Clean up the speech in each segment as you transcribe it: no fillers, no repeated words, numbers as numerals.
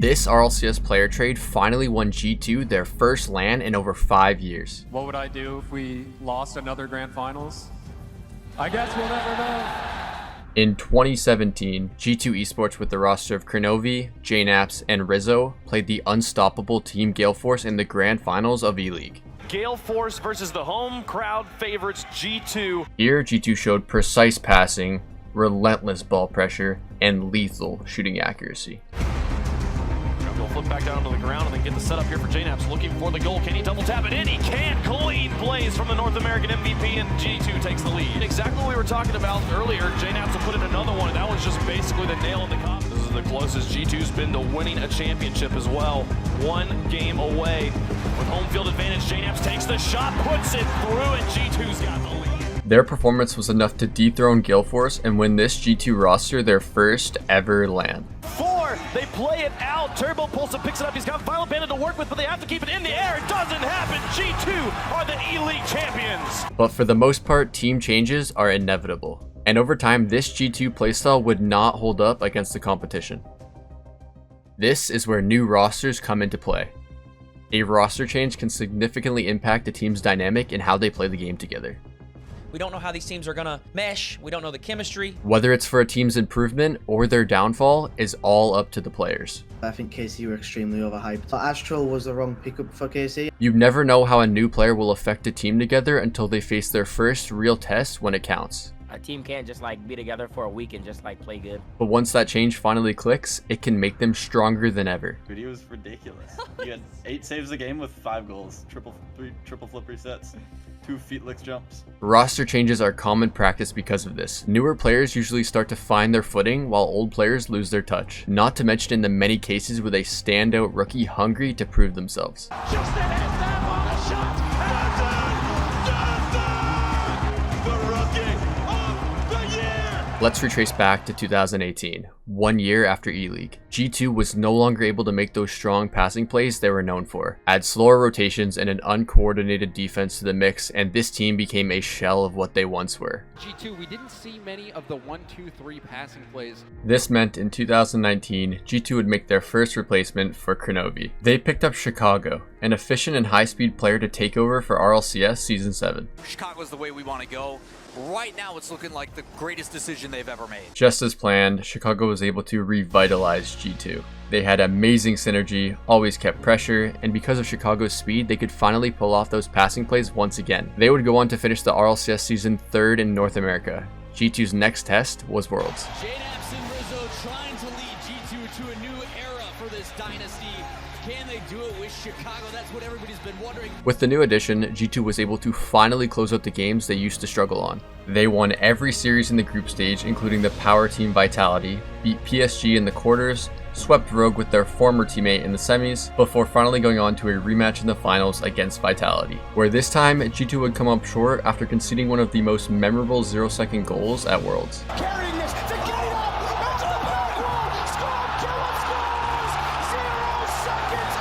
This RLCS player trade finally won G2 their first LAN in over 5 years. What would I do if we lost another Grand Finals? I guess we'll never know. In 2017, G2 Esports with the roster of Kronovi, JKnaps, and Rizzo played the unstoppable Team Gale Force in the Grand Finals of ELeague. Gale Force versus the home crowd favorites G2. Here, G2 showed precise passing, relentless ball pressure, and lethal shooting accuracy. He'll flip back down to the ground and then get the setup here for JKnaps, looking for the goal. Can he double tap it in? He can. Clean plays from the North American MVP, and G2 takes the lead. Exactly what we were talking about earlier. JKnaps will put in another one, and that was just basically the nail in the coffin. This is the closest G2's been to winning a championship as well. 1 game away with home field advantage. JKnaps takes the shot, puts it through, and G2's got the lead. Their performance was enough to dethrone Gale Force and win this G2 roster their first ever LAN. 4, they play it out. Turbo Pulsa picks it up. He's got Violent Bandit to work with, but they have to keep it in the air. It doesn't happen. G2 are the ELeague champions. But for the most part, team changes are inevitable. And over time, this G2 playstyle would not hold up against the competition. This is where new rosters come into play. A roster change can significantly impact a team's dynamic and how they play the game together. We don't know how these teams are gonna mesh. We don't know the chemistry. Whether it's for a team's improvement or their downfall is all up to the players. I think KC were extremely overhyped. Astral was the wrong pickup for KC. You never know how a new player will affect a team together until they face their first real test when it counts. A team can't just like be together for a week and just like play good. But once that change finally clicks, it can make them stronger than ever. Hoodyhooo was ridiculous. He had 8 saves a game with 5 goals, triple flip resets, 2 feet-licks jumps. Roster changes are common practice because of this. Newer players usually start to find their footing while old players lose their touch. Not to mention in the many cases where they stand out rookie hungry to prove themselves. Just ahead them on a shot. The rookie of the year. Let's retrace back to 2018, 1 year after ELeague. G2 was no longer able to make those strong passing plays they were known for. Add slower rotations and an uncoordinated defense to the mix, and this team became a shell of what they once were. G2, we didn't see many of the 1-2-3 passing plays. This meant in 2019, G2 would make their first replacement for Kronovi. They picked up Chicago, an efficient and high-speed player to take over for RLCS Season 7. Chicago's the way we want to go. Right now, it's looking like the greatest decision they've ever made. Just as planned, Chicago was able to revitalize G2. They had amazing synergy, always kept pressure, and because of Chicago's speed, they could finally pull off those passing plays once again. They would go on to finish the RLCS season 3rd in North America. G2's next test was Worlds. JKnaps and Rizzo trying to lead G2 to a new era for this dynasty. Can they do it with Chicago? That's what everybody's been wondering. With the new addition, G2 was able to finally close out the games they used to struggle on. They won every series in the group stage, including the power team Vitality, beat PSG in the quarters, swept Rogue with their former teammate in the semis, before finally going on to a rematch in the finals against Vitality, where this time G2 would come up short after conceding one of the most memorable 0-second goals at Worlds. Carrying this to get it up into the back wall. Scores! 0 seconds!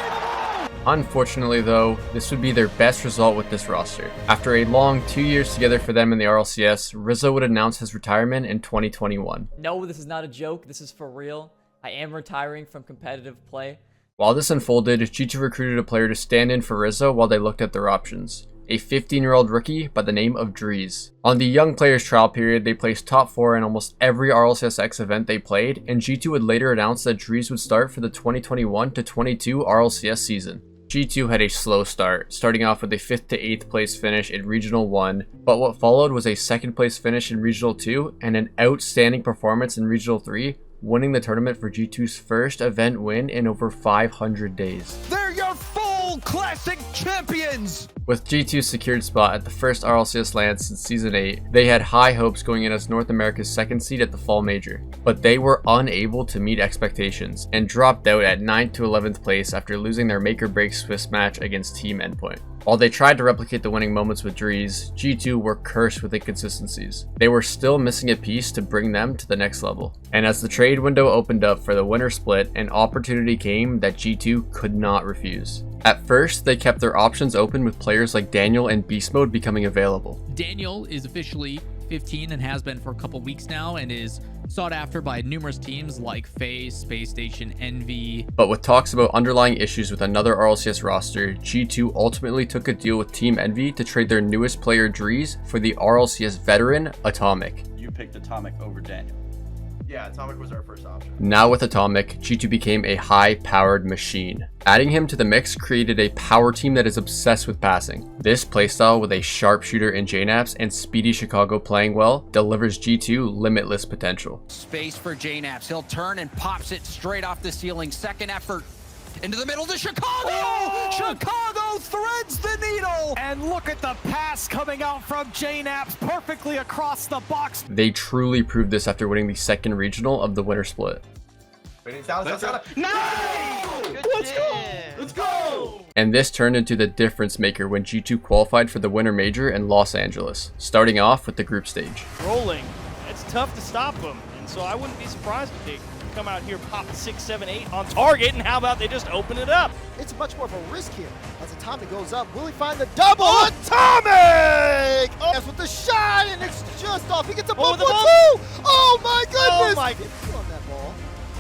Unbelievable! Unfortunately though, this would be their best result with this roster. After a long 2 years together for them in the RLCS, Rizzo would announce his retirement in 2021. No, this is not a joke. This is for real. I am retiring from competitive play. While this unfolded, G2 recruited a player to stand in for Rizzo while they looked at their options. A 15-year-old rookie by the name of Dreaz. On the young players trial period, they placed top 4 in almost every RLCS event they played, and G2 would later announce that Dreaz would start for the 2021-22 RLCS season. G2 had a slow start, starting off with a 5th to 8th place finish in Regional 1, but what followed was a 2nd place finish in Regional 2 and an outstanding performance in Regional 3, winning the tournament for G2's first event win in over 500 days. They're your full classic champions! With G2's secured spot at the first RLCS LAN since Season 8, they had high hopes going in as North America's 2nd seed at the Fall Major, but they were unable to meet expectations and dropped out at 9th to 11th place after losing their make-or-break Swiss match against Team Endpoint. While they tried to replicate the winning moments with Dreaz, G2 were cursed with inconsistencies. They were still missing a piece to bring them to the next level. And as the trade window opened up for the winter split, an opportunity came that G2 could not refuse. At first, they kept their options open with players like Daniel and Beast Mode becoming available. Daniel is officially top 15 and has been for a couple weeks now, and is sought after by numerous teams like FaZe, Space Station, Envy. But with talks about underlying issues with another RLCS roster, G2 ultimately took a deal with Team Envy to trade their newest player Dreaz for the RLCS veteran Atomic. You picked Atomic over Daniel. Yeah, Atomic was our first option. Now with Atomic, G2 became a high-powered machine. Adding him to the mix created a power team that is obsessed with passing. This playstyle with a sharpshooter in JKnaps and speedy Chicago playing well delivers G2 limitless potential. Space for JKnaps. He'll turn and pops it straight off the ceiling. Second effort. Into the middle to Chicago! Oh! Chicago threads the needle! And look at the pass coming out from JKnaps perfectly across the box. They truly proved this after winning the second regional of the winter split. Nice! Let's go! Let's go! And this turned into the difference maker when G2 qualified for the winter major in Los Angeles, starting off with the group stage. Rolling. It's tough to stop them, and so I wouldn't be surprised if they come out here, pop 6, 7, 8 on target, and how about they just open it up? It's much more of a risk here. As Atomic goes up, will he find the double? Atomic! Oh, that's with the shot, and it's just off. He gets a bump too! Oh my goodness! Oh my on that ball.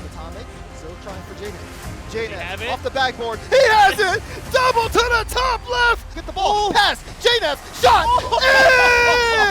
Atomic still trying for JKnaps. Have JKnaps it? off the backboard. He has it! Double to the top left! Get the ball. Pass. JKnaps. Shot.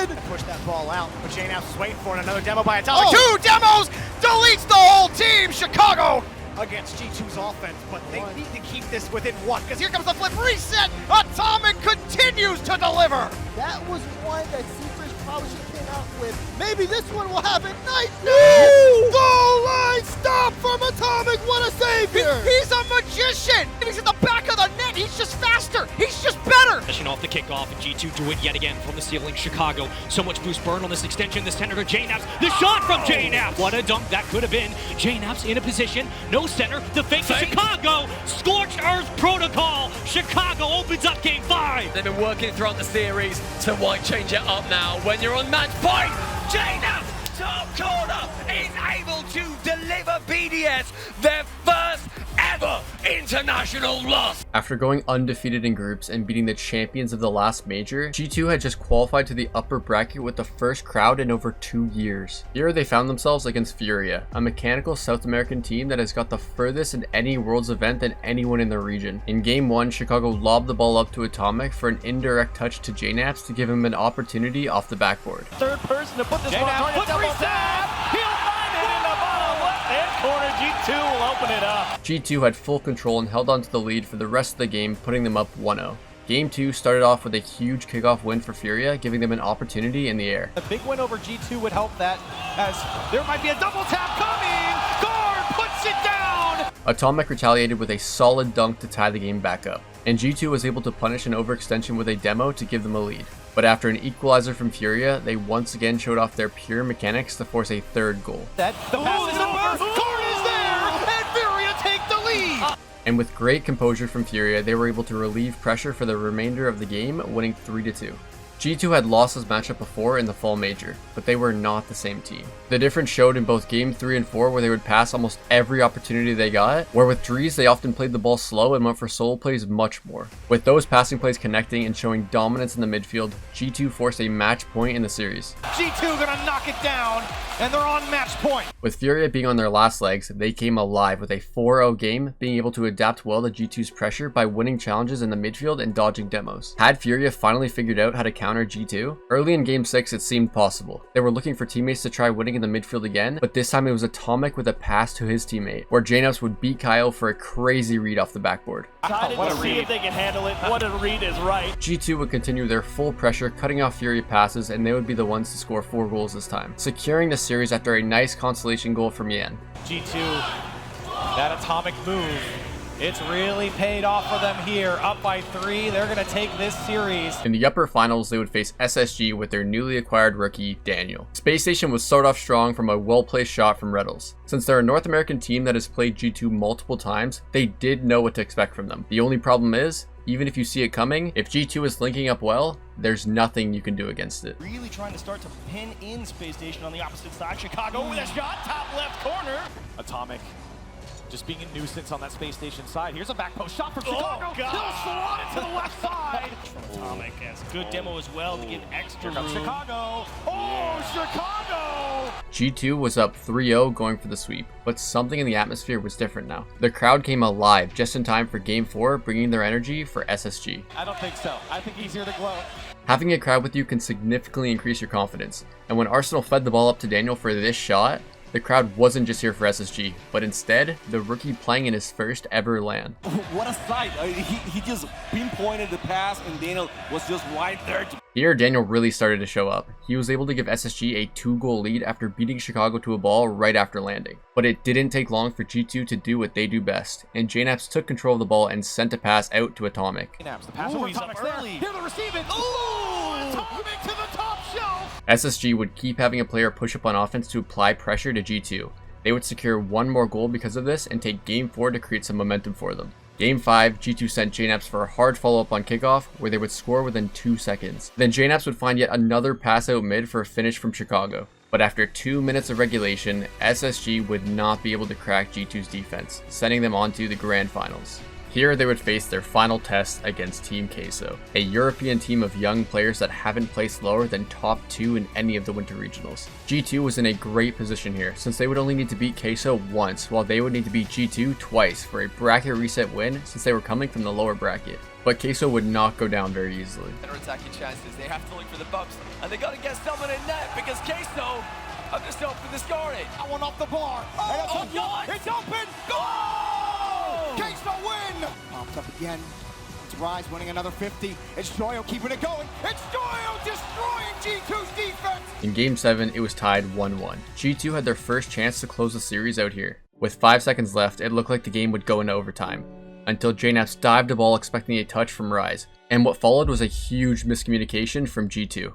In! Push that ball out. But JKnaps is waiting for it. Another demo by Atomic. Two demos! Deletes the whole team! Chicago! Against G2's offense, but they need to keep this within one, because here comes the flip reset! Atomic continues to deliver! That was one that Seafresh probably should have came out with. Maybe this one will have it. Nice! No! Goal line stop from Atomic! What a save here! He's a magician! He's in the back of the net! He's just faster! He's just better! Finishing off the kickoff, and G2 do it yet again from the ceiling. Chicago, so much boost burn on this extension. The center to JKnaps. The shot from JKnaps! What a dunk that could have been. JKnaps in a position. No center. The fake to Chicago. Scorched Earth protocol. Chicago opens up game 5. They've been working throughout the series to change it up now. When you're on match point, JKnaps, top corner, is able to deliver BDS their first ever international loss. After going undefeated in groups and beating the champions of the last major, G2 had just qualified to the upper bracket with the first crowd in over 2 years. Here they found themselves against Furia, a mechanical South American team that has got the furthest in any Worlds event than anyone in the region. In game 1, Chicago lobbed the ball up to Atomic for an indirect touch to JKnaps to give him an opportunity off the backboard. Third person to put this one on target. Double tap. He'll find it in the bottom left-hand corner. G2 will open it up. G2 had full control and held on to the lead for the rest of the game, putting them up 1-0. Game 2 started off with a huge kickoff win for Furia, giving them an opportunity in the air. A big win over G2 would help that, as there might be a double tap coming! Guard puts it down! Atomic retaliated with a solid dunk to tie the game back up, and G2 was able to punish an overextension with a demo to give them a lead. But after an equalizer from Furia, they once again showed off their pure mechanics to force a third goal. The pass is over! Guard is there! And Furia take the lead! And with great composure from Furia, they were able to relieve pressure for the remainder of the game, winning 3-2. G2 had lost this matchup before in the fall major, but they were not the same team. The difference showed in both game 3 and 4 where they would pass almost every opportunity they got, where with Dreaz they often played the ball slow and went for solo plays much more. With those passing plays connecting and showing dominance in the midfield, G2 forced a match point in the series. G2 gonna knock it down, and they're on match point. With Furia being on their last legs, they came alive with a 4-0 game, being able to adapt well to G2's pressure by winning challenges in the midfield and dodging demos. Had Furia finally figured out how to counter G2? Early in game 6 it seemed possible. They were looking for teammates to try winning in the midfield again, but this time it was Atomic with a pass to his teammate, where JKnaps would beat Kyle for a crazy read off the backboard. Excited to see if they can handle it. What a read is right. G2 would continue their full pressure, cutting off Furia passes, and they would be the ones to score 4 goals this time, securing the series after a nice consolation goal from Yan. G2, that Atomic move, it's really paid off for them here. Up by 3, they're going to take this series. In the upper finals, they would face SSG with their newly acquired rookie, Daniel. Space Station was start off strong from a well-placed shot from Reddles. Since they're a North American team that has played G2 multiple times, they did know what to expect from them. The only problem is, even if you see it coming, if G2 is linking up well, there's nothing you can do against it. Really trying to start to pin in Space Station on the opposite side. Chicago with a shot, top left corner. Atomic just being a nuisance on that space station side. Here's a back post shot from Chicago. Oh, God. He'll slot it to the left side. Atomic has good demo as well to get extra Here comes room. Chicago. Oh, Chicago! G2 was up 3-0 going for the sweep, but something in the atmosphere was different now. The crowd came alive just in time for Game 4, bringing their energy for SSG. I don't think so. I think he's here to glow. Having a crowd with you can significantly increase your confidence, and when Arsenal fed the ball up to Daniel for this shot, the crowd wasn't just here for SSG, but instead, the rookie playing in his first ever LAN. What a sight! He just pinpointed the pass and Daniel was just right there. Here, Daniel really started to show up. He was able to give SSG a 2-goal lead after beating Chicago to a ball right after landing. But it didn't take long for G2 to do what they do best, and JKnaps took control of the ball and sent a pass out to Atomic. JKnaps, the pass over Atomic's there. Here to receive it. Ooh! Atomic to the top shelf! SSG would keep having a player push up on offense to apply pressure to G2. They would secure one more goal because of this and take Game 4 to create some momentum for them. Game 5, G2 sent JKnaps for a hard follow-up on kickoff where they would score within 2 seconds. Then JKnaps would find yet another pass out mid for a finish from Chicago. But after 2 minutes of regulation, SSG would not be able to crack G2's defense, sending them onto the grand finals. Here they would face their final test against Team Queso, a European team of young players that haven't placed lower than top 2 in any of the winter regionals. G2 was in a great position here since they would only need to beat Queso once while they would need to beat G2 twice for a bracket reset win since they were coming from the lower bracket. But Queso would not go down very easily. Better attacking chances, they have to look for the bumps and they gotta get someone in net because Queso have just opened the scoring. That one off the bar. Oh, God! It's open! Goal! Queso win! Pops up again. It's Rise winning another 50. It's Joyo keeping it going. It's Joyo destroying G2's defense! In Game 7, it was tied 1-1. G2 had their first chance to close the series out here. With 5 seconds left, it looked like the game would go into overtime, until JKnaps dived the ball expecting a touch from Rise, and what followed was a huge miscommunication from G2.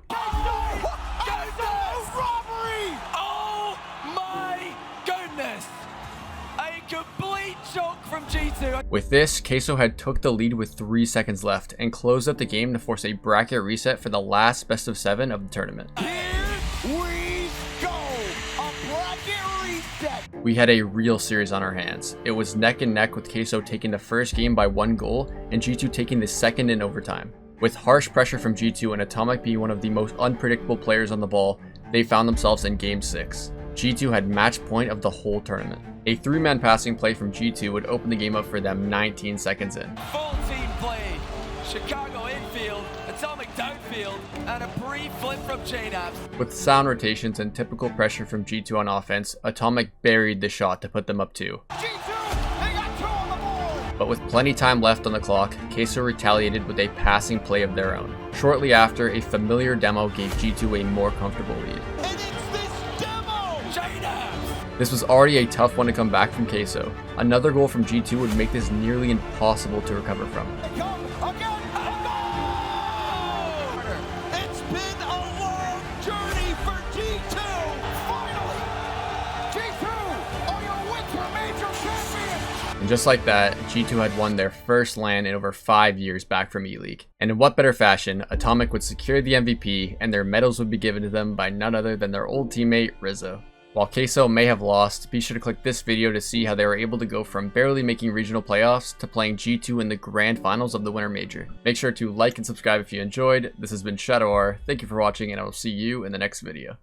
With this, Queso had took the lead with 3 seconds left and closed out the game to force a bracket reset for the last best of 7 of the tournament. We go! A bracket reset! We had a real series on our hands. It was neck and neck with Queso taking the first game by 1 goal and G2 taking the second in overtime. With harsh pressure from G2 and Atomic being one of the most unpredictable players on the ball, they found themselves in Game 6. G2 had match point of the whole tournament. A 3-man passing play from G2 would open the game up for them 19 seconds in. Full team play. Chicago infield, Atomic downfield, and a brief flip from JKnaps. With sound rotations and typical pressure from G2 on offense, Atomic buried the shot to put them up 2. G2, they got 2 on the board! But with plenty time left on the clock, Queso retaliated with a passing play of their own. Shortly after, a familiar demo gave G2 a more comfortable lead. This was already a tough one to come back from Queso. Another goal from G2 would make this nearly impossible to recover from. It's been a long journey for G2! Finally! G2 are your winter major champions! And just like that, G2 had won their first LAN in over 5 years back from ELeague. And in what better fashion, Atomic would secure the MVP and their medals would be given to them by none other than their old teammate, Rizzo. While Queso may have lost, be sure to click this video to see how they were able to go from barely making regional playoffs to playing G2 in the grand finals of the Winter Major. Make sure to like and subscribe if you enjoyed. This has been Shadow R. Thank you for watching and I will see you in the next video.